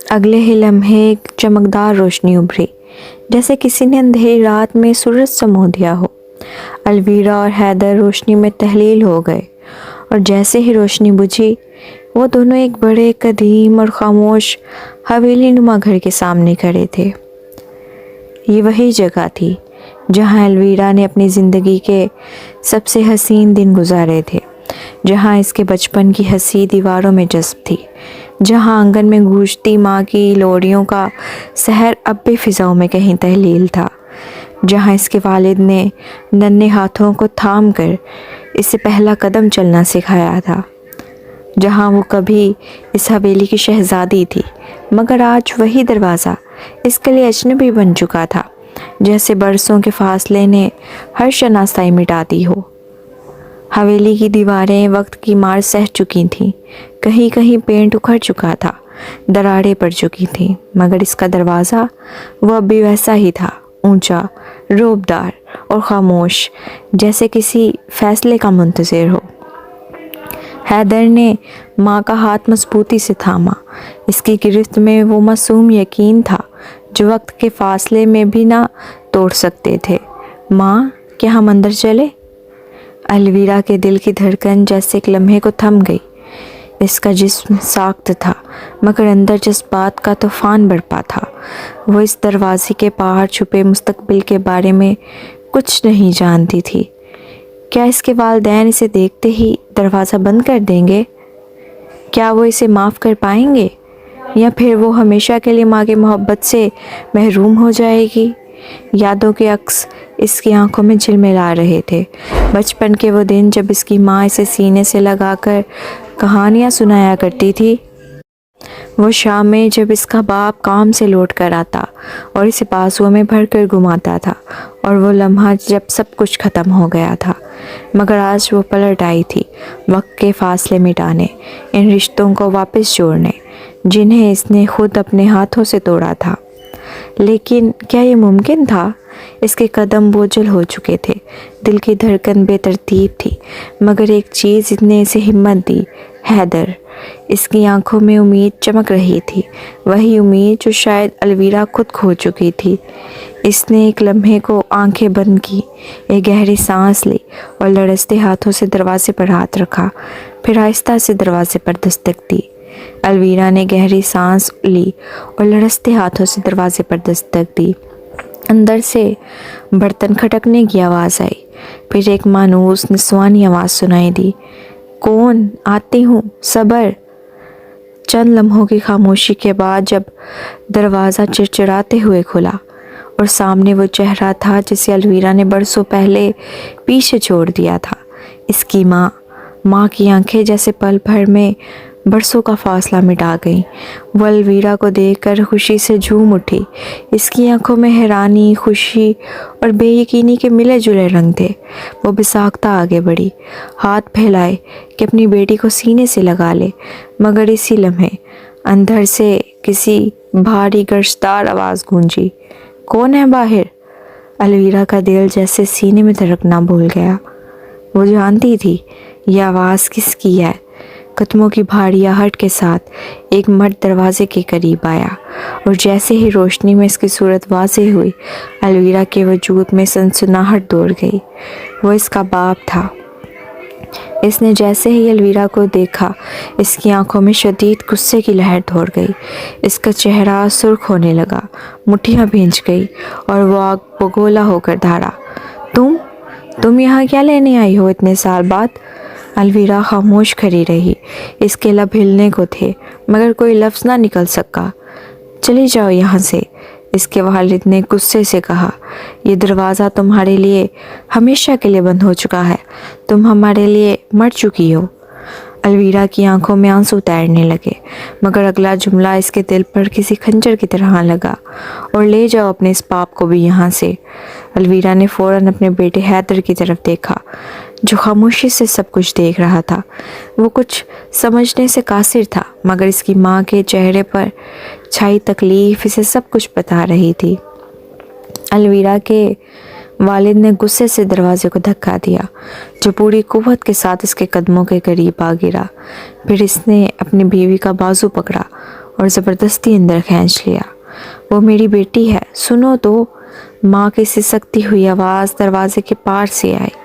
اگلے ہی لمحے ایک چمکدار روشنی ابھری، جیسے کسی نے اندھیری رات میں سورج سمو دیا ہو۔ الویرا اور حیدر روشنی میں تحلیل ہو گئے، اور جیسے ہی روشنی بجھی وہ دونوں ایک بڑے قدیم اور خاموش حویلی نما گھر کے سامنے کھڑے تھے۔ یہ وہی جگہ تھی جہاں الویرا نے اپنی زندگی کے سب سے حسین دن گزارے تھے، جہاں اس کے بچپن کی ہنسی دیواروں میں جذب تھی، جہاں آنگن میں گونجتی ماں کی لوریوں کا سحر اب بھی فضاؤں میں کہیں تحلیل تھا، جہاں اس کے والد نے ننھے ہاتھوں کو تھام کر اسے پہلا قدم چلنا سکھایا تھا، جہاں وہ کبھی اس حویلی کی شہزادی تھی، مگر آج وہی دروازہ اس کے لیے اجنبی بن چکا تھا، جیسے برسوں کے فاصلے نے ہر شناسائی مٹا دی ہو۔ حویلی کی دیواریں وقت کی مار سہ چکی تھیں، کہیں کہیں پینٹ اکھڑ چکا تھا، دراڑیں پڑ چکی تھیں، مگر اس کا دروازہ وہ اب بھی ویسا ہی تھا، اونچا، رعبدار اور خاموش، جیسے کسی فیصلے کا منتظر ہو۔ حیدر نے ماں کا ہاتھ مضبوطی سے تھاما، اس کی گرفت میں وہ معصوم یقین تھا جو وقت کے فاصلے میں بھی نہ توڑ سکتے تھے۔ ماں، کیا ہم اندر چلے؟ الویرا کے دل کی دھڑکن جیسے ایک لمحے کو تھم گئی۔ اس کا جسم ساخت تھا، مگر اندر جذبات کا طوفان برپا تھا۔ وہ اس دروازے کے باہر چھپے مستقبل کے بارے میں کچھ نہیں جانتی تھی۔ کیا اس کے والدین اسے دیکھتے ہی دروازہ بند کر دیں گے؟ کیا وہ اسے معاف کر پائیں گے، یا پھر وہ ہمیشہ کے لیے ماں کی محبت سے محروم ہو جائے گی؟ یادوں کے عکس اس کی آنکھوں میں جھلملا رہے تھے، بچپن کے وہ دن جب اس کی ماں اسے سینے سے لگا کر کہانیاں سنایا کرتی تھی، وہ شامیں جب اس کا باپ کام سے لوٹ کر آتا اور اسے بازوؤں میں بھر کر گھماتا تھا، اور وہ لمحہ جب سب کچھ ختم ہو گیا تھا، مگر آج وہ پلٹ آئی تھی، وقت کے فاصلے مٹانے، ان رشتوں کو واپس جوڑنے جنہیں اس نے خود اپنے ہاتھوں سے توڑا تھا۔ لیکن کیا یہ ممکن تھا؟ اس کے قدم بوجھل ہو چکے تھے، دل کی دھڑکن بے ترتیب تھی، مگر ایک چیز نے اسے ہمت دی، حیدر۔ اس کی آنکھوں میں امید چمک رہی تھی، وہی امید جو شاید الویرا خود کھو چکی تھی۔ اس نے ایک لمحے کو آنکھیں بند کی، ایک گہری سانس لی اور لرزتے ہاتھوں سے دروازے پر ہاتھ رکھا، پھر آہستہ سے دروازے پر دستک دی۔ الویرا نے گہری سانس لی اور لرزتے ہاتھوں سے دروازے پر دستک دی۔ اندر سے برتن کھٹکنے کی آواز آئی، پھر ایک مانوس نسوانی آواز سنائی دی، کون؟ آتی ہوں، صبر۔ چند لمحوں کی خاموشی کے بعد جب دروازہ چڑچڑاتے ہوئے کھلا اور سامنے وہ چہرہ تھا جسے الویرا نے برسوں پہلے پیچھے چھوڑ دیا تھا، اس کی ماں۔ ماں کی آنکھیں جیسے پل بھر میں برسوں کا فاصلہ مٹا گئیں۔ وہ الویرا کو دیکھ کر خوشی سے جھوم اٹھی، اس کی آنکھوں میں حیرانی، خوشی اور بے یقینی کے ملے جلے رنگ تھے۔ وہ بساختہ آگے بڑھی، ہاتھ پھیلائے کہ اپنی بیٹی کو سینے سے لگا لے، مگر اسی لمحے اندر سے کسی بھاری گرجدار آواز گونجی، کون ہے باہر؟ الویرا کا دل جیسے سینے میں دھڑکنا بھول گیا۔ وہ جانتی تھی یہ آواز کس کی ہے۔ قدموں کی بھاری آہٹ کے ساتھ ایک مرد دروازے کے قریب آیا، اور جیسے ہی روشنی میں اس کی صورت واضح ہوئی، الویرا کے وجود میں سنسناہٹ دوڑ گئی۔ وہ اس کا باپ تھا۔ اس نے جیسے ہی الویرا کو دیکھا، اس کی آنکھوں میں شدید غصے کی لہر دوڑ گئی، اس کا چہرہ سرخ ہونے لگا، مٹھیاں بھیج گئی اور وہ آگ بگولا ہو کر دھاڑا، تم یہاں کیا لینے آئی ہو اتنے سال بعد؟ الویرا خاموش کھڑی رہی، اس کے لب ہلنے کو تھے، مگر کوئی لفظ نہ نکل سکا۔ چلی جاؤ یہاں سے، اس کے والد نے غصے سے کہا، یہ دروازہ تمہارے لیے ہمیشہ کے لیے بند ہو چکا ہے، تم ہمارے لیے مر چکی ہو۔ الویرا کی آنکھوں میں آنسو تیرنے لگے، مگر اگلا جملہ اس کے دل پر کسی خنجر کی طرح لگا، اور لے جاؤ اپنے اس پاپ کو بھی یہاں سے۔ الویرا نے فوراً اپنے بیٹے حیدر کی طرف دیکھا، جو خاموشی سے سب کچھ دیکھ رہا تھا۔ وہ کچھ سمجھنے سے قاصر تھا، مگر اس کی ماں کے چہرے پر چھائی تکلیف اسے سب کچھ بتا رہی تھی۔ الویرا کے والد نے غصے سے دروازے کو دھکا دیا، جو پوری قوت کے ساتھ اس کے قدموں کے قریب آ گرا۔ پھر اس نے اپنی بیوی کا بازو پکڑا اور زبردستی اندر کھینچ لیا۔ وہ میری بیٹی ہے، سنو تو۔ ماں کی سسکتی ہوئی آواز دروازے کے پار سے آئی،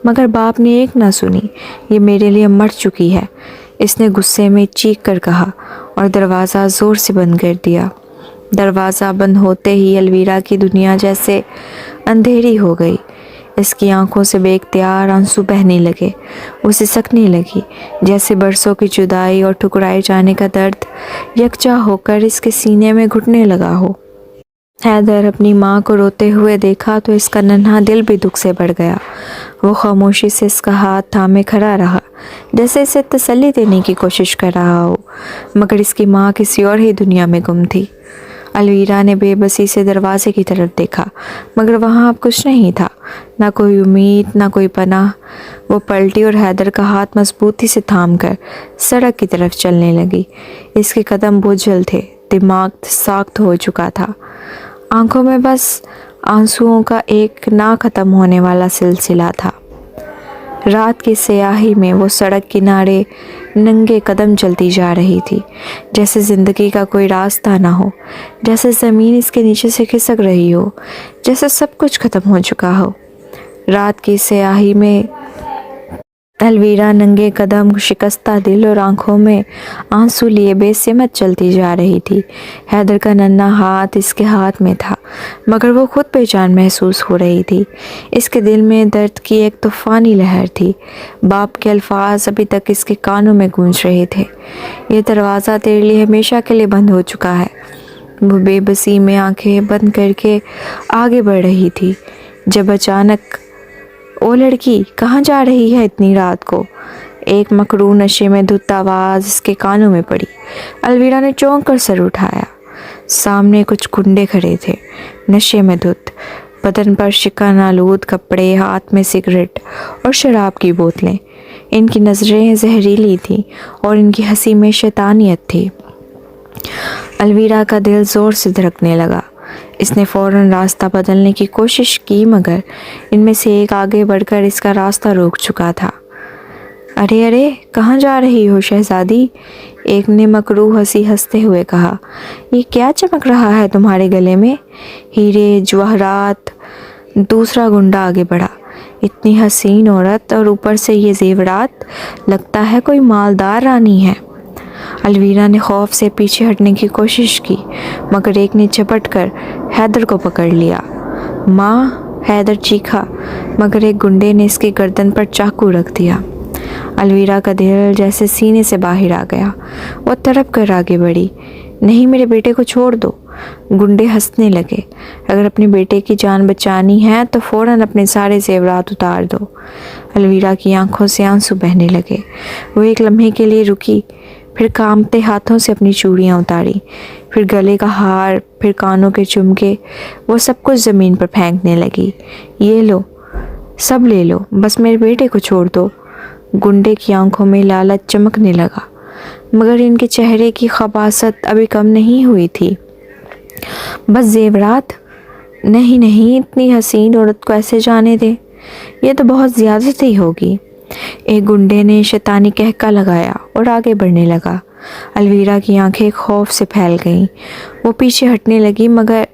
مگر باپ نے ایک نہ سنی۔ یہ میرے لیے مر چکی ہے، اس نے غصے میں چیخ کر کہا اور دروازہ زور سے بند کر دیا۔ دروازہ بند ہوتے ہی الویرا کی دنیا جیسے اندھیری ہو گئی۔ اس کی آنکھوں سے بے اختیار آنسو بہنے لگے۔ وہ سسکنے لگی جیسے برسوں کی جدائی اور ٹھکرائے جانے کا درد یکجا ہو کر اس کے سینے میں گھٹنے لگا ہو۔ حیدر اپنی ماں کو روتے ہوئے دیکھا تو اس کا ننھا دل بھی دکھ سے بڑھ گیا۔ وہ خاموشی سے اس کا ہاتھ تھامے کھڑا رہا، جیسے اسے تسلی دینے کی کوشش کر رہا ہو، مگر اس کی ماں کسی اور ہی دنیا میں گم تھی۔ الویرا نے بے بسی سے دروازے کی طرف دیکھا، مگر وہاں اب کچھ نہیں تھا، نہ کوئی امید، نہ کوئی پناہ۔ وہ پلٹی اور حیدر کا ہاتھ مضبوطی سے تھام کر سڑک کی طرف چلنے لگی۔ اس کے قدم بوجھل تھے، دماغ ساخت ہو چکا تھا، آنکھوں میں بس آنسوؤں کا ایک نہ ختم ہونے والا سلسلہ تھا۔ رات کی سیاہی میں وہ سڑک کنارے ننگے قدم چلتی جا رہی تھی، جیسے زندگی کا کوئی راستہ نہ ہو، جیسے زمین اس کے نیچے سے کھسک رہی ہو، جیسے سب کچھ ختم ہو چکا ہو۔ رات کی سیاہی میں الویرا ننگے قدم، شکستہ دل اور آنکھوں میں آنسو لیے بے سمت چلتی جا رہی تھی۔ حیدر کا ننھا ہاتھ اس کے ہاتھ میں تھا، مگر وہ خود بے جان محسوس ہو رہی تھی۔ اس کے دل میں درد کی ایک طوفانی لہر تھی۔ باپ کے الفاظ ابھی تک اس کے کانوں میں گونج رہے تھے، یہ دروازہ تیرے لیے ہمیشہ کے لیے بند ہو چکا ہے۔ وہ بے بسی میں آنکھیں بند کر کے آگے بڑھ رہی تھی، جب اچانک او لڑکی، کہاں جا رہی ہے اتنی رات کو؟ ایک مکروہ نشے میں دھت آواز اس کے کانوں میں پڑی۔ الویرا نے چونک کر سر اٹھایا۔ سامنے کچھ گنڈے کھڑے تھے، نشے میں دھت، بدن پر شکن آلود کپڑے، ہاتھ میں سگریٹ اور شراب کی بوتلیں۔ ان کی نظریں زہریلی تھیں اور ان کی ہنسی میں شیطانیت تھی۔ الویرا کا دل زور سے دھڑکنے لگا۔ اس نے فوراً راستہ بدلنے کی کوشش کی، مگر ان میں سے ایک آگے بڑھ کر اس کا راستہ روک چکا تھا۔ ارے ارے، کہاں جا رہی ہو شہزادی؟ ایک نے مکروہ ہنسی ہنستے ہوئے کہا۔ یہ کیا چمک رہا ہے تمہارے گلے میں؟ ہیرے، جواہرات؟ دوسرا گنڈا آگے بڑھا۔ اتنی حسین عورت اور اوپر سے یہ زیورات، لگتا ہے کوئی مالدار رانی ہے۔ الویرا نے خوف سے پیچھے ہٹنے کی کوشش کی، مگر ایک نے جھپٹ کر حیدر کو پکڑ لیا۔ ماں! حیدر چیخا، مگر ایک گنڈے نے اس کی گردن پر چاقو رکھ دیا۔ الویرا کا دل جیسے سینے سے باہر آ گیا۔ وہ تڑپ کر آگے بڑھی۔ نہیں، میرے بیٹے کو چھوڑ دو۔ گنڈے ہنسنے لگے۔ اگر اپنے بیٹے کی جان بچانی ہے تو فوراً اپنے سارے زیورات اتار دو۔ الویرا کی آنکھوں سے آنسو بہنے لگے۔ وہ ایک لمحے کے لیے رکی، پھر کانپتے ہاتھوں سے اپنی چوڑیاں اتاری، پھر گلے کا ہار، پھر کانوں کے جھمکے۔ وہ سب کچھ زمین پر پھینکنے لگی۔ یہ لو، سب لے لو، بس میرے بیٹے کو چھوڑ دو۔ گنڈے کی آنکھوں میں لالچ چمکنے لگا، مگر ان کے چہرے کی خباثت ابھی کم نہیں ہوئی تھی۔ بس زیورات؟ نہیں نہیں، اتنی حسین عورت کو ایسے جانے دیں، یہ تو بہت زیادتی ہوگی۔ ایک گنڈے نے شیطانی کہکا لگایا اور آگے بڑھنے لگا۔ الویرا کی آنکھیں خوف سے پھیل گئیں۔ وہ پیچھے ہٹنے لگی، مگر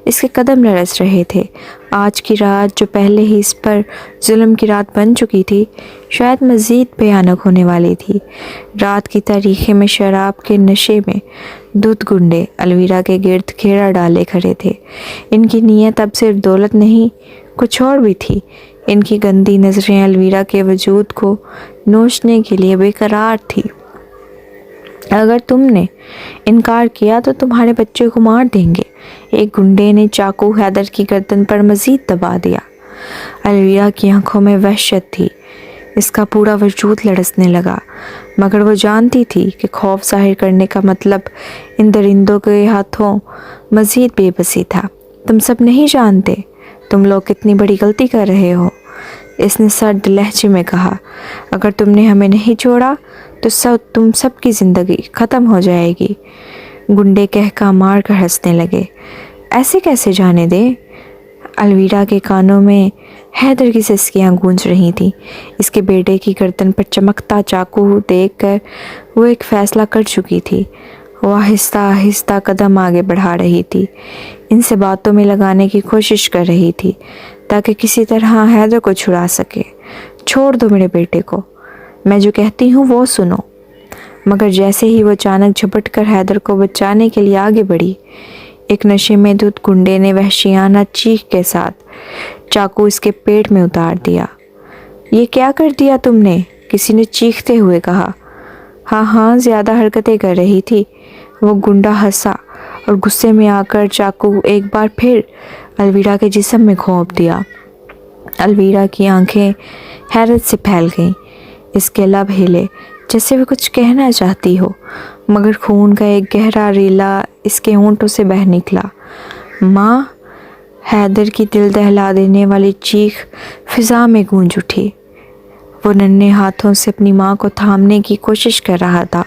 اس کے قدم لرز رہے تھے۔ آج کی رات، جو پہلے ہی اس پر ظلم کی رات بن چکی تھی، شاید مزید بھیانک ہونے والی تھی۔ رات کی تاریکی میں شراب کے نشے میں دھت گنڈے الویرا کے گرد گھیرا ڈالے کھڑے تھے۔ ان کی نیت اب صرف دولت نہیں، کچھ اور بھی تھی۔ ان کی گندی نظریں الویرا کے وجود کو نوچنے کے لیے بے قرار تھی۔ اگر تم نے انکار کیا تو تمہارے بچے کو مار دیں گے۔ ایک گنڈے نے چاقو حیدر کی گردن پر مزید دبا دیا۔ الویرا کی آنکھوں میں وحشت تھی، اس کا پورا وجود لرزنے لگا، مگر وہ جانتی تھی کہ خوف ظاہر کرنے کا مطلب ان درندوں کے ہاتھوں مزید بے بسی تھا۔ تم سب نہیں جانتے تم لوگ کتنی بڑی غلطی کر رہے ہو، اس نے سرد لہجے میں کہا۔ اگر تم نے ہمیں نہیں چھوڑا تو تم سب کی زندگی ختم ہو جائے گی۔ گنڈے کہکا مار کر ہنسنے لگے۔ ایسے کیسے جانے دے؟ الویرا کے کانوں میں حیدر کی سسکیاں گونج رہی تھیں۔ اس کے بیٹے کی گردن پر چمکتا چاقو دیکھ کر وہ ایک فیصلہ کر چکی تھی۔ وہ آہستہ آہستہ قدم آگے بڑھا رہی تھی، ان سے باتوں میں لگانے کی کوشش کر رہی تھی تاکہ کسی طرح حیدر کو چھڑا سکے۔ چھوڑ دو میرے بیٹے کو، میں جو کہتی ہوں وہ سنو۔ مگر جیسے ہی وہ اچانک جھپٹ کر حیدر کو بچانے کے لیے آگے بڑھی، ایک نشے میں دھت گنڈے نے وحشیانہ چیخ کے ساتھ چاقو اس کے پیٹ میں اتار دیا۔ یہ کیا کر دیا تم نے؟ کسی نے چیختے ہوئے کہا۔ ہاں زیادہ حرکتیں کر رہی تھی، وہ گنڈا ہنسا اور غصے میں آ کر چاقو ایک بار پھر الویرا کے جسم میں گھونپ دیا۔ الویرا کی آنکھیں حیرت سے پھیل گئیں، اس کے لب ہلے جیسے وہ کچھ کہنا چاہتی ہو، مگر خون کا ایک گہرا ریلا اس کے ہونٹوں سے بہہ نکلا۔ ماں! حیدر کی دل دہلا دینے والی چیخ فضا میں گونج اٹھی۔ وہ ننھے ہاتھوں سے اپنی ماں کو تھامنے کی کوشش کر رہا تھا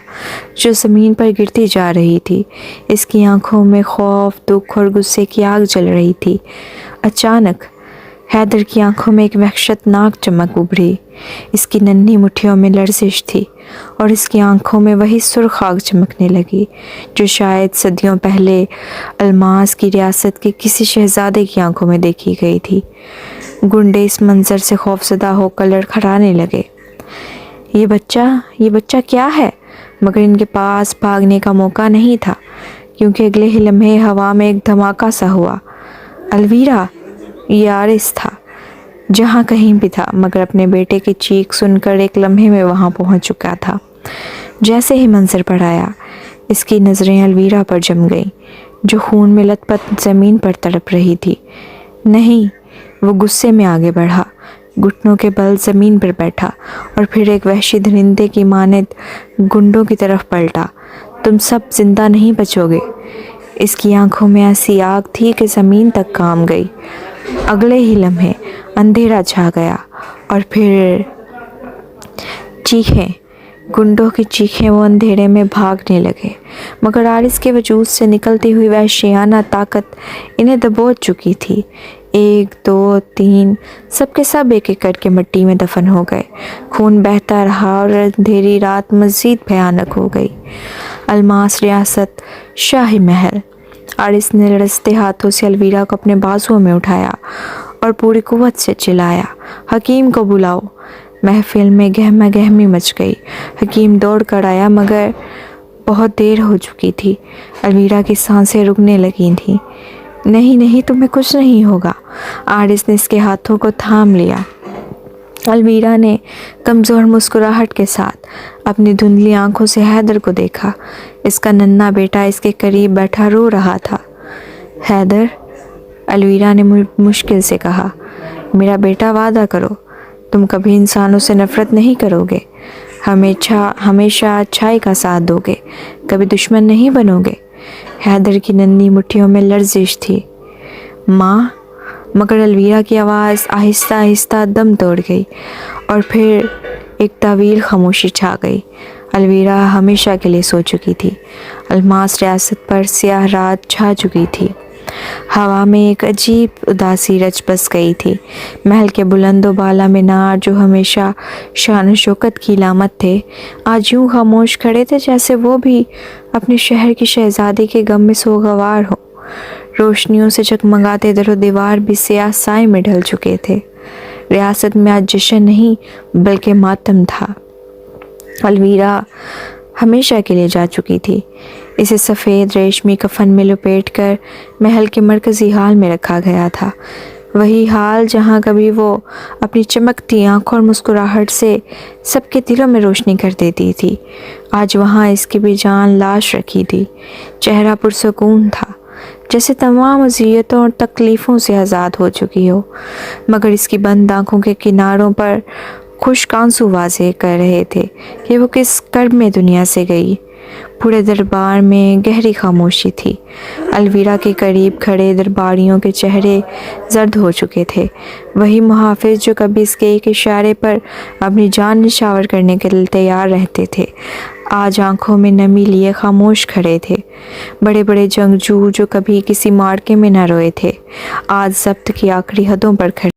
جو زمین پر گرتی جا رہی تھی۔ اس کی آنکھوں میں خوف، دکھ اور غصے کی آگ جل رہی تھی۔ اچانک حیدر کی آنکھوں میں ایک وحشتناک چمک ابھری۔ اس کی ننھی مٹھیوں میں لرزش تھی اور اس کی آنکھوں میں وہی سرخ آگ چمکنے لگی جو شاید صدیوں پہلے الماس کی ریاست کے کسی شہزادے کی آنکھوں میں دیکھی گئی تھی۔ گنڈے اس منظر سے خوفزدہ ہو کر لڑکھڑانے لگے۔ یہ بچہ کیا ہے؟ مگر ان کے پاس بھاگنے کا موقع نہیں تھا کیونکہ اگلے ہی لمحے ہوا میں ایک دھماکہ سا ہوا۔ الویرا! یہ آرس تھا، جہاں کہیں بھی تھا، مگر اپنے بیٹے کی چیخ سن کر ایک لمحے میں وہاں پہنچ چکا تھا۔ جیسے ہی منظر پر آیا، اس کی نظریں الویرا پر جم گئیں جو خون میں لت پت زمین پر تڑپ رہی تھی۔ نہیں! وہ غصے میں آگے بڑھا، گھٹنوں کے بل زمین پر بیٹھا اور پھر ایک وحشی درندے کی مانند گنڈوں کی طرف پلٹا۔ تم سب زندہ نہیں بچو گے۔ اس کی آنکھوں میں ایسی آگ تھی کہ زمین تک کانپ گئی۔ اگلے ہی لمحے اندھیرا چھا گیا اور پھر چیخیں، گنڈوں کی چیخیں۔ وہ اندھیرے میں بھاگنے لگے مگر آرس کے وجود سے نکلتی ہوئی وحشیانہ طاقت انہیں دبوچ چکی تھی۔ 1 2 3 سب کے سب ایک ایک کر کے مٹی میں دفن ہو گئے۔ خون بہتا رہا اور اندھیری رات مزید بھیانک ہو گئی۔ الماس ریاست، شاہی محل۔ آرس نے لرزتے ہاتھوں سے الویرا کو اپنے بازوؤں میں اٹھایا اور پوری قوت سے چلایا، حکیم کو بلاؤ۔ محفل میں گہما گہمی مچ گئی۔ حکیم دوڑ کر آیا مگر بہت دیر ہو چکی تھی۔ الویرا کی سانسیں رکنے لگی تھیں۔ نہیں تمہیں کچھ نہیں ہوگا۔ آرس نے اس کے ہاتھوں کو تھام لیا۔ الویرا نے کمزور مسکراہٹ کے ساتھ اپنی دھندلی آنکھوں سے حیدر کو دیکھا۔ اس کا ننھا بیٹا اس کے قریب بیٹھا رو رہا تھا۔ حیدر! الویرا نے مشکل سے کہا۔ میرا بیٹا، وعدہ کرو تم کبھی انسانوں سے نفرت نہیں کرو گے، ہمیشہ اچھائی کا ساتھ دو گے، کبھی دشمن نہیں بنو گے۔ حیدر کی ننھی مٹھیوں میں لرزش تھی۔ ماں! مگر الویرا کی آواز آہستہ آہستہ دم توڑ گئی اور پھر ایک طویل خاموشی چھا گئی۔ الویرا ہمیشہ کے لیے سو چکی تھی۔ الماس ریاست پر سیاہ رات چھا چکی تھی۔ ہوا میں ایک عجیب اداسی رچ بس گئی تھی۔ محل کے بلند و بالا مینار جو ہمیشہ شان و شوکت کی علامت تھے، آج یوں خاموش کھڑے تھے جیسے وہ بھی اپنے شہر کی شہزادی کے غم میں سوگوار ہو۔ روشنیوں سے جگمگاتے در و دیوار بھی سیاہ سائے میں ڈھل چکے تھے۔ ریاست میں آج جشن نہیں بلکہ ماتم تھا۔ الویرا ہمیشہ کے لیے جا چکی تھی۔ اسے سفید ریشمی کفن میں لپیٹ کر محل کے مرکزی ہال میں رکھا گیا تھا۔ وہی حال جہاں کبھی وہ اپنی چمکتی آنکھوں اور مسکراہٹ سے سب کے دلوں میں روشنی کر دیتی تھی، آج وہاں اس کی بھی جان لاش رکھی تھی۔ چہرہ پرسکون تھا جیسے تمام اذیتوں اور تکلیفوں سے آزاد ہو چکی ہو، مگر اس کی بند آنکھوں کے کناروں پر خشک آنسو واضح کر رہے تھے کہ وہ کس کرب میں دنیا سے گئی۔ پورے دربار میں گہری خاموشی تھی۔ الویرا کے قریب کھڑے درباریوں کے چہرے زرد ہو چکے تھے۔ وہی محافظ جو کبھی اس کے ایک اشارے پر اپنی جان نچھاور کرنے کے لیے تیار رہتے تھے، آج آنکھوں میں نمی لیے خاموش کھڑے تھے۔ بڑے بڑے جنگجو جو کبھی کسی معرکے میں نہ روئے تھے، آج ضبط کی آخری حدوں پر کھڑے۔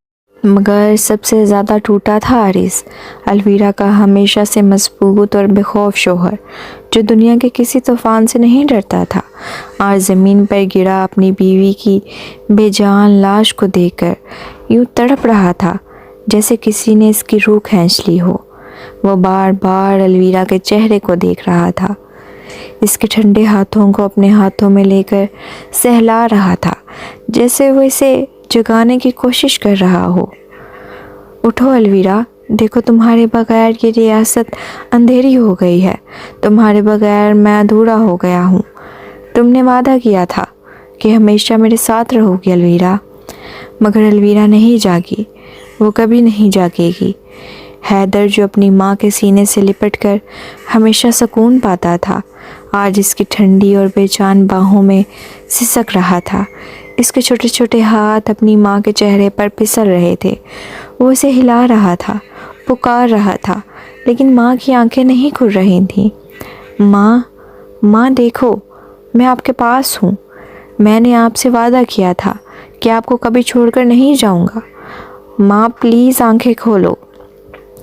مگر سب سے زیادہ ٹوٹا تھا آرس، الویرا کا ہمیشہ سے مضبوط اور بے خوف شوہر، جو دنیا کے کسی طوفان سے نہیں ڈرتا تھا، آج زمین پر گرا اپنی بیوی کی بے جان لاش کو دیکھ کر یوں تڑپ رہا تھا جیسے کسی نے اس کی روح کھینچ لی ہو۔ وہ بار بار الویرا کے چہرے کو دیکھ رہا تھا، اس کے ٹھنڈے ہاتھوں کو اپنے ہاتھوں میں لے کر سہلا رہا تھا، جیسے وہ اسے جگانے کی کوشش کر رہا ہو۔ اٹھو الویرا، دیکھو تمہارے بغیر یہ ریاست اندھیری ہو گئی ہے، تمہارے بغیر میں ادھورا ہو گیا ہوں۔ تم نے وعدہ کیا تھا کہ ہمیشہ میرے ساتھ رہو گی الویرا۔ مگر الویرا نہیں جاگی، وہ کبھی نہیں جاگے گی۔ حیدر جو اپنی ماں کے سینے سے لپٹ کر ہمیشہ سکون پاتا تھا، آج اس کی ٹھنڈی اور بے چین باہوں میں سسک رہا تھا۔ اس کے چھوٹے چھوٹے ہاتھ اپنی ماں کے چہرے پر پھسل رہے تھے، وہ اسے ہلا رہا تھا، پکار رہا تھا، لیکن ماں کی آنکھیں نہیں کھل رہی تھیں۔ ماں دیکھو، میں آپ کے پاس ہوں، میں نے آپ سے وعدہ کیا تھا کہ آپ کو کبھی چھوڑ کر نہیں جاؤں گا۔ ماں پلیز آنکھیں کھولو۔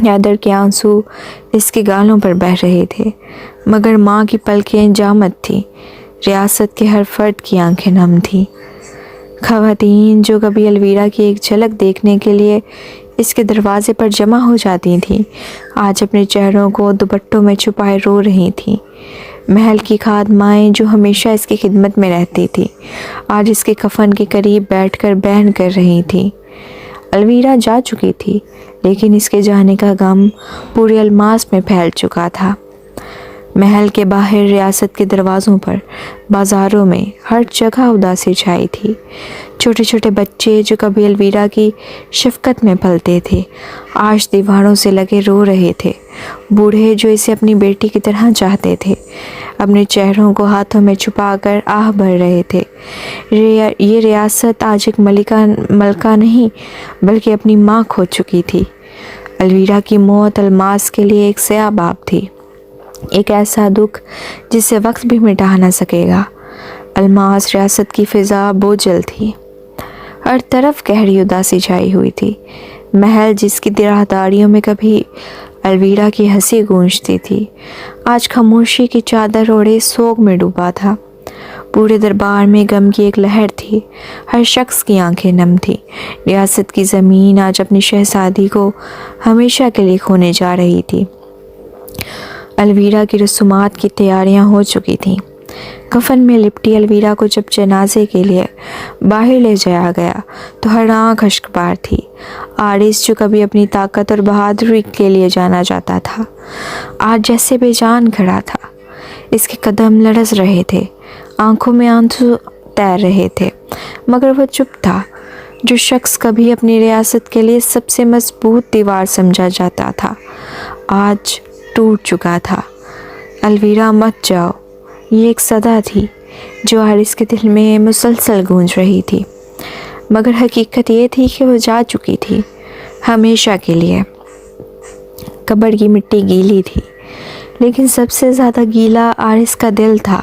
حیدر کے آنسو اس کے گالوں پر بہہ رہے تھے، مگر ماں کی پلکیں جامد تھیں، ریاست کے ہر فرد کی آنکھیں نم تھیں۔ خواتین جو کبھی الویرا کی ایک جھلک دیکھنے کے لیے اس کے دروازے پر جمع ہو جاتی تھیں، آج اپنے چہروں کو دوپٹوں میں چھپائے رو رہی تھیں۔ محل کی خادمائیں جو ہمیشہ اس کی خدمت میں رہتی تھیں، آج اس کے کفن کے قریب بیٹھ کر بہن کر رہی تھیں۔ الویرا جا چکی تھی، لیکن اس کے جانے کا غم پورے الماس میں پھیل چکا تھا۔ محل کے باہر، ریاست کے دروازوں پر، بازاروں میں، ہر جگہ اداسی چھائی تھی۔ چھوٹے چھوٹے بچے جو کبھی الویرا کی شفقت میں پلتے تھے، آج دیواروں سے لگے رو رہے تھے۔ بوڑھے جو اسے اپنی بیٹی کی طرح چاہتے تھے، اپنے چہروں کو ہاتھوں میں چھپا کر آہ بھر رہے تھے۔ یہ ریاست آج ایک ملکہ نہیں بلکہ اپنی ماں کھو چکی تھی۔ الویرا کی موت الماس کے لیے ایک سیاہ باب تھی، ایک ایسا دکھ جسے وقت بھی مٹا نہ سکے گا۔ الماس ریاست کی فضا بوجھل تھی، ہر طرف گہری اداسی چھائی ہوئی تھی۔ محل جس کی راہداریوں میں کبھی الویرا کی ہنسی گونجتی تھی، آج خاموشی کی چادر اوڑھے سوگ میں ڈوبا تھا۔ پورے دربار میں غم کی ایک لہر تھی، ہر شخص کی آنکھیں نم تھیں۔ ریاست کی زمین آج اپنی شہزادی کو ہمیشہ کے لیے کھونے جا رہی تھی۔ الویرا کی رسومات کی تیاریاں ہو چکی تھیں۔ کفن میں لپٹی الویرا کو جب جنازے کے لیے باہر لے جایا گیا تو ہر آنکھ اشکبار تھی۔ آرس جو کبھی اپنی طاقت اور بہادری کے لیے جانا جاتا تھا، آج جیسے بے جان کھڑا تھا۔ اس کے قدم لرز رہے تھے، آنکھوں میں آنسو تیر رہے تھے، مگر وہ چپ تھا۔ جو شخص کبھی اپنی ریاست کے لیے سب سے مضبوط دیوار سمجھا جاتا تھا، آج ٹوٹ چکا تھا۔ الویرا مت جاؤ، یہ ایک صدا تھی جو آرس کے دل میں مسلسل گونج رہی تھی، مگر حقیقت یہ تھی کہ وہ جا چکی تھی، ہمیشہ کے لیے۔ قبر کی مٹی گیلی تھی، لیکن سب سے زیادہ گیلا آرس کا دل تھا۔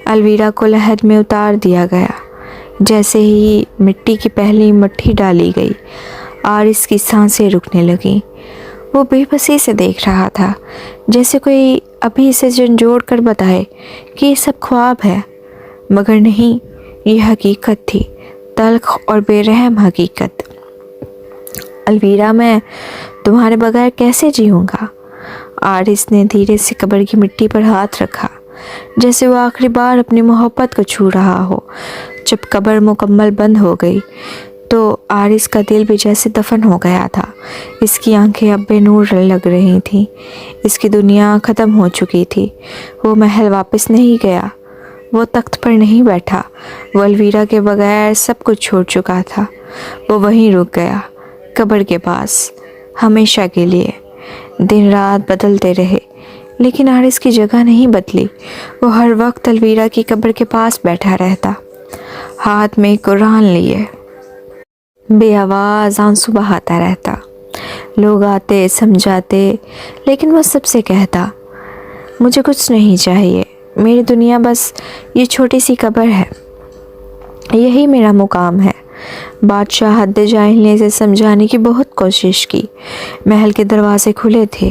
الویرا کو لحد میں اتار دیا گیا۔ جیسے ہی مٹی کی پہلی مٹھی ڈالی گئی، آرس کی سانسیں رکنے لگیں۔ وہ بے بسی سے دیکھ رہا تھا، جیسے کوئی ابھی اسے جھنجھوڑ کر بتائے کہ یہ سب خواب ہے، مگر نہیں، یہ حقیقت تھی، تلخ اور بے رحم حقیقت۔ الویرا، میں تمہارے بغیر کیسے جیوں گا؟ آرس نے دھیرے سے قبر کی مٹی پر ہاتھ رکھا، جیسے وہ آخری بار اپنی محبت کو چھو رہا ہو۔ جب قبر مکمل بند ہو گئی تو آرس کا دل بھی جیسے دفن ہو گیا تھا۔ اس کی آنکھیں اب بے نور لگ رہی تھیں، اس کی دنیا ختم ہو چکی تھی۔ وہ محل واپس نہیں گیا، وہ تخت پر نہیں بیٹھا، وہ الویرا کے بغیر سب کچھ چھوڑ چکا تھا۔ وہ وہیں رک گیا، قبر کے پاس، ہمیشہ کے لیے۔ دن رات بدلتے رہے، لیکن آرس کی جگہ نہیں بدلی۔ وہ ہر وقت الویرا کی قبر کے پاس بیٹھا رہتا، ہاتھ میں قرآن لیے، بے آواز آنسو بہاتا رہتا۔ لوگ آتے، سمجھاتے، لیکن وہ سب سے کہتا، مجھے کچھ نہیں چاہیے، میری دنیا بس یہ چھوٹی سی قبر ہے، یہی میرا مقام ہے۔ بادشاہ حد جاہل نے اسے سمجھانے کی بہت کوشش کی۔ محل کے دروازے کھلے تھے،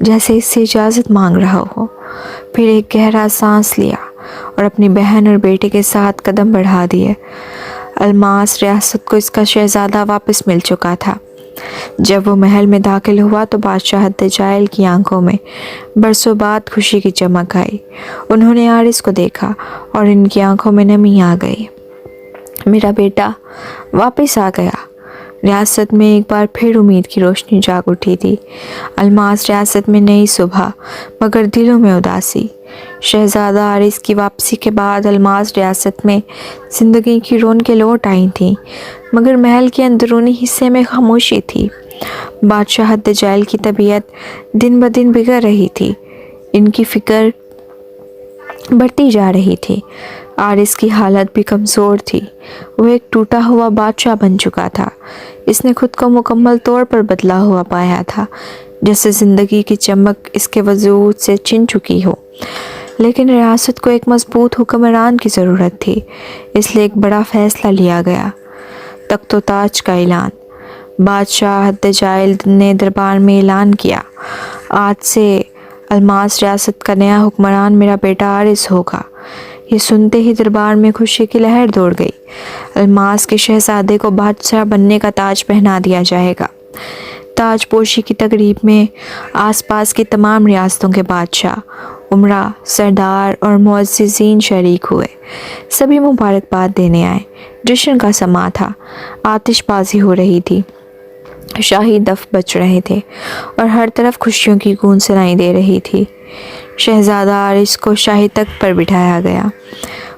جیسے اس سے اجازت مانگ رہا ہو۔ پھر ایک گہرا سانس لیا اور اپنی بہن اور بیٹے کے ساتھ قدم بڑھا دیے۔ الماس ریاست کو اس کا شہزادہ واپس مل چکا تھا۔ جب وہ محل میں داخل ہوا تو بادشاہ حدجائل کی آنکھوں میں برسوں بعد خوشی کی چمک آئی۔ انہوں نے حارث کو دیکھا اور ان کی آنکھوں میں نمی آ گئی۔ میرا بیٹا واپس آ گیا۔ ریاست میں ایک بار پھر امید کی روشنی جاگ اٹھی تھی۔ الماس ریاست میں نئی صبح، مگر دلوں میں اداسی۔ شہزادہ حارث کی واپسی کے بعد الماس ریاست میں زندگی کی رونقیں لوٹ آئی تھیں، مگر محل کے اندرونی حصے میں خاموشی تھی۔ بادشاہ حدجائل کی طبیعت دن بدن بگڑ رہی تھی۔ ان کی فکر بڑھتی جا رہی تھی۔ حارث کی حالت بھی کمزور تھی۔ وہ ایک ٹوٹا ہوا بادشاہ بن چکا تھا۔ اس نے خود کو مکمل طور پر بدلا ہوا پایا تھا، جیسے زندگی کی چمک اس کے وجود سے چھن چکی ہو۔ لیکن ریاست کو ایک مضبوط حکمران کی ضرورت تھی، اس لیے ایک بڑا فیصلہ لیا گیا۔ تخت و تاج کا اعلان۔ بادشاہ حدجائل نے دربار میں اعلان کیا، آج سے الماس ریاست کا نیا حکمران میرا بیٹا حارث ہوگا۔ یہ سنتے ہی دربار میں خوشی کی لہر دوڑ گئی۔ الماس کے شہزادے کو بادشاہ بننے کا تاج پہنا دیا جائے گا۔ تاج پوشی کی تقریب میں آس پاس کی تمام ریاستوں کے بادشاہ، امراء، سردار اور معززین شریک ہوئے۔ سبھی مبارکباد دینے آئے۔ جشن کا سماں تھا۔ آتش بازی ہو رہی تھی، شاہی دف بج رہے تھے اور ہر طرف خوشیوں کی گونج سنائی دے رہی تھی۔ شہزادہ حارث کو شاہی تخت پر بٹھایا گیا۔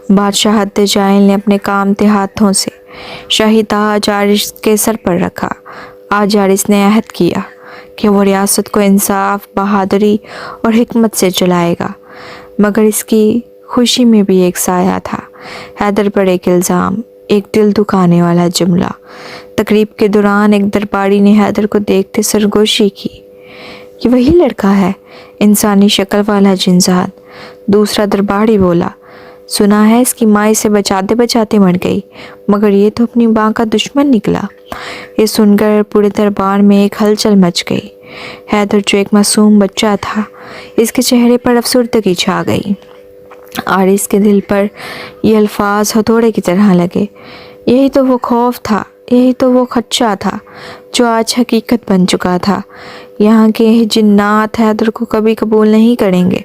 بادشاہ حدجائل نے اپنے کامتے ہاتھوں سے شاہی تاج حارث کے سر پر رکھا۔ آج حارث نے عہد کیا کہ وہ ریاست کو انصاف، بہادری اور حکمت سے چلائے گا، مگر اس کی خوشی میں بھی ایک سایہ تھا۔ حیدر پر ایک الزام، ایک دل دکھانے والا جملہ۔ تقریب کے دوران ایک درباری نے حیدر کو دیکھتے سرگوشی کی، یہ وہی لڑکا ہے، انسانی شکل والا جنزاد۔ دوسرا درباری بولا، سنا ہے اس کی ماں اسے بچاتے بچاتے مر گئی، مگر یہ تو اپنی ماں کا دشمن نکلا۔ یہ سن کر پورے دربار میں ایک ہلچل مچ گئی۔ حیدر جو ایک معصوم بچہ تھا، اس کے چہرے پر افسردگی چھا گئی۔ حارث کے دل پر یہ الفاظ ہتھوڑے کی طرح لگے۔ یہی تو وہ خوف تھا، یہی تو وہ خدشہ تھا جو آج حقیقت بن چکا تھا۔ یہاں کے جنات حیدر کو کبھی قبول نہیں کریں گے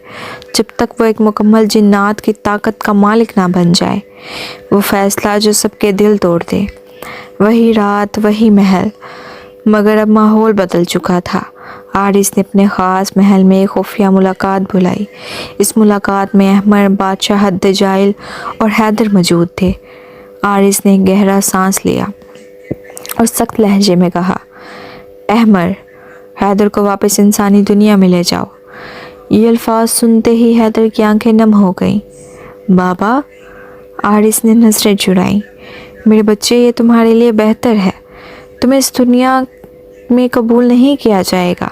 جب تک وہ ایک مکمل جنات کی طاقت کا مالک نہ بن جائے۔ وہ فیصلہ جو سب کے دل توڑ دے۔ وہی رات، وہی محل، مگر اب ماحول بدل چکا تھا۔ حارث نے اپنے خاص محل میں ایک خفیہ ملاقات بلائی۔ اس ملاقات میں احمر، بادشاہ حدجائل اور حیدر موجود تھے۔ حارث نے ایک گہرا سانس لیا اور سخت لہجے میں کہا، احمر، حیدر کو واپس انسانی دنیا میں لے جاؤ۔ یہ الفاظ سنتے ہی حیدر کی آنکھیں نم ہو گئیں۔ بابا، حارث نے نظریں چرائیں، میرے بچے، یہ تمہارے لیے بہتر ہے، تمہیں اس دنیا میں قبول نہیں کیا جائے گا۔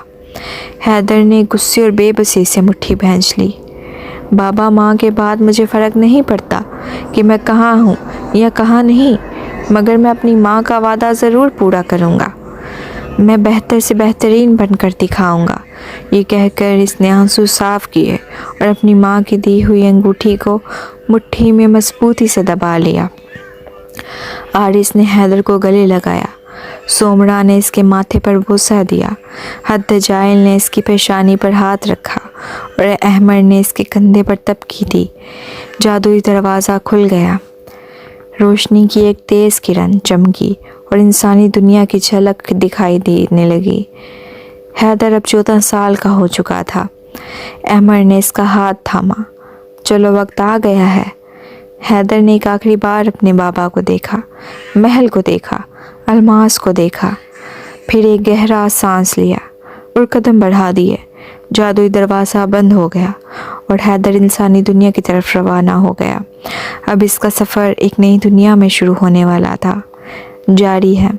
حیدر نے غصے اور بے بسی سے مٹھی بھینچ لی۔ بابا، ماں کے بعد مجھے فرق نہیں پڑتا کہ میں کہاں ہوں یا کہاں نہیں، مگر میں اپنی ماں کا وعدہ ضرور پورا کروں گا۔ میں بہتر سے بہترین بن کر دکھاؤں گا۔ یہ کہہ کر اس نے آنسو صاف کیے اور اپنی ماں کی دی ہوئی انگوٹھی کو مٹھی میں مضبوطی سے دبا لیا۔ حارث نے حیدر کو گلے لگایا۔ سومرا نے اس کے ماتھے پر بوسہ دیا۔ حدجائل نے اس کی پیشانی پر ہاتھ رکھا اور احمر نے اس کے کندھے پر تپکی دی۔ جادوئی دروازہ کھل گیا۔ روشنی کی ایک تیز کرن چمکی اور انسانی دنیا کی جھلک دکھائی دینے لگی۔ حیدر اب 14 سال کا ہو چکا تھا۔ احمر نے اس کا ہاتھ تھاما۔ چلو، وقت آ گیا ہے۔ حیدر نے ایک آخری بار اپنے بابا کو دیکھا، محل کو دیکھا، الماس کو دیکھا، پھر ایک گہرا سانس لیا اور قدم بڑھا دیے۔ جادوئی دروازہ بند ہو گیا اور حیدر انسانی دنیا کی طرف روانہ ہو گیا۔ اب اس کا سفر ایک نئی دنیا میں شروع ہونے والا تھا۔ جاری ہے۔